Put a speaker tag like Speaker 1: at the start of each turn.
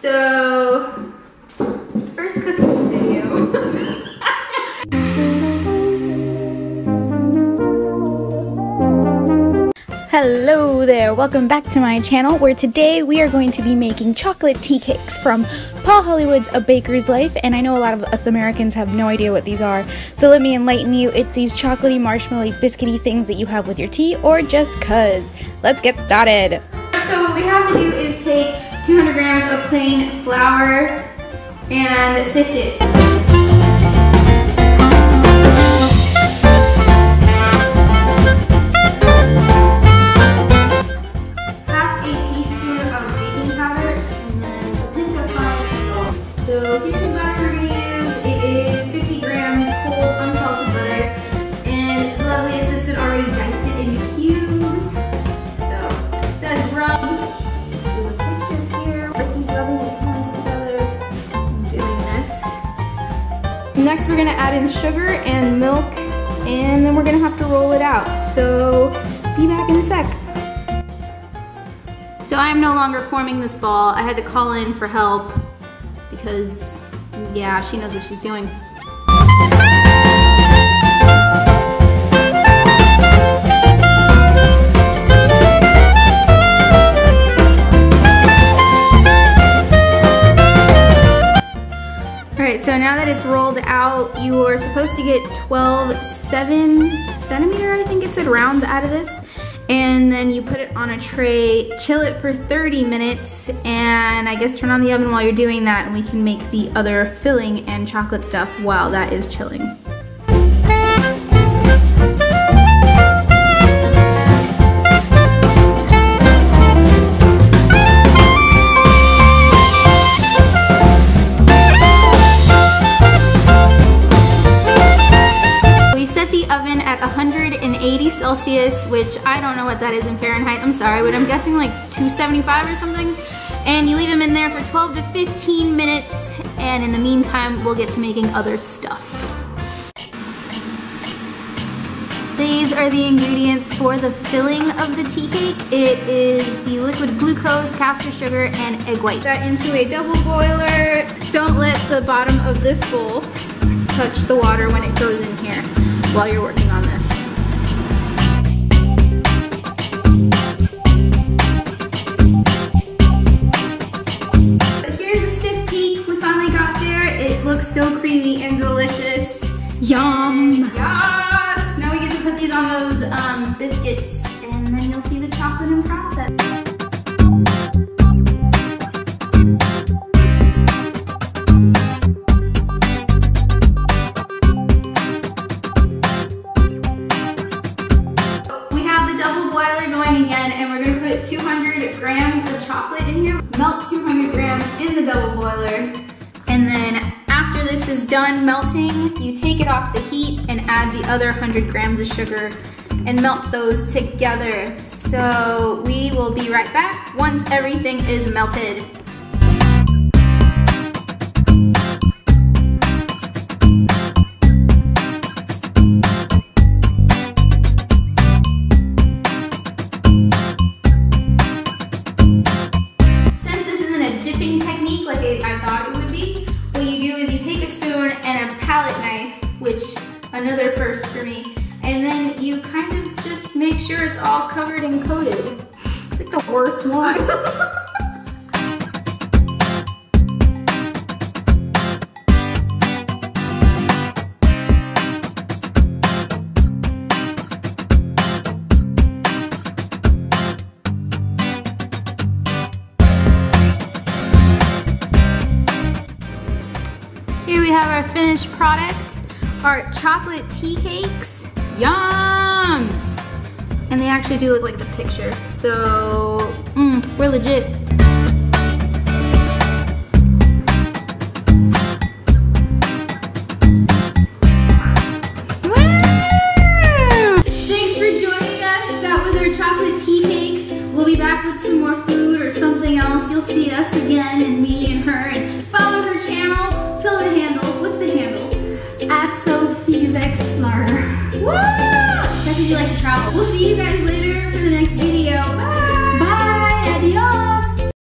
Speaker 1: So, first cooking video.
Speaker 2: Hello there, welcome back to my channel where today we are going to be making chocolate tea cakes from Paul Hollywood's A Baker's Life, and I know a lot of us Americans have no idea what these are, so let me enlighten you. It's these chocolatey, marshmallowy, biscuity things that you have with your tea or just cuz. Let's get started.
Speaker 1: So what we have to do is take 200 grams of plain flour and sift it. So here's the butter we're going to use. It is 50 grams cold unsalted butter, and the lovely assistant already diced it into cubes. So it says rub. There's a picture here where he's rubbing his hands together and doing this.
Speaker 2: Next we're going to add in sugar and milk, and then we're going to have to roll it out. So be back in a sec.
Speaker 1: So I am no longer forming this ball. I had to call in for help, because, yeah, she knows what she's doing. Alright, so now that it's rolled out, you are supposed to get 12.7 centimeter, I think it said, rounds out of this. And then you put it on a tray, chill it for 30 minutes, and I guess turn on the oven while you're doing that, and we can make the other filling and chocolate stuff while that is chilling. Oven at 180 Celsius, which I don't know what that is in Fahrenheit, I'm sorry, but I'm guessing like 275 or something. And you leave them in there for 12 to 15 minutes, and in the meantime, we'll get to making other stuff. These are the ingredients for the filling of the tea cake. It is the liquid glucose, caster sugar, and egg white. That into a double boiler. Don't let the bottom of this bowl touch the water when it goes in here while you're working on this. Here's a stick peek. We finally got there. It looks so creamy and delicious.
Speaker 2: Yum!
Speaker 1: Yes! Now we get to put these on those biscuits, and then you'll see the chocolate in process. Again, and we're going to put 200 grams of chocolate in here. Melt 200 grams in the double boiler, and then after this is done melting, you take it off the heat and add the other 100 grams of sugar and melt those together. So we will be right back once everything is melted. Palette knife, which another first for me, and then you kind of just make sure it's all covered and coated. It's like the worst one. Here we have our finished product, our chocolate tea cakes. Yums! And they actually do look like the picture, so we're legit. Woo! Thanks for joining us. That was our chocolate tea cakes. We'll be back with some more food or something else. You'll see us again and me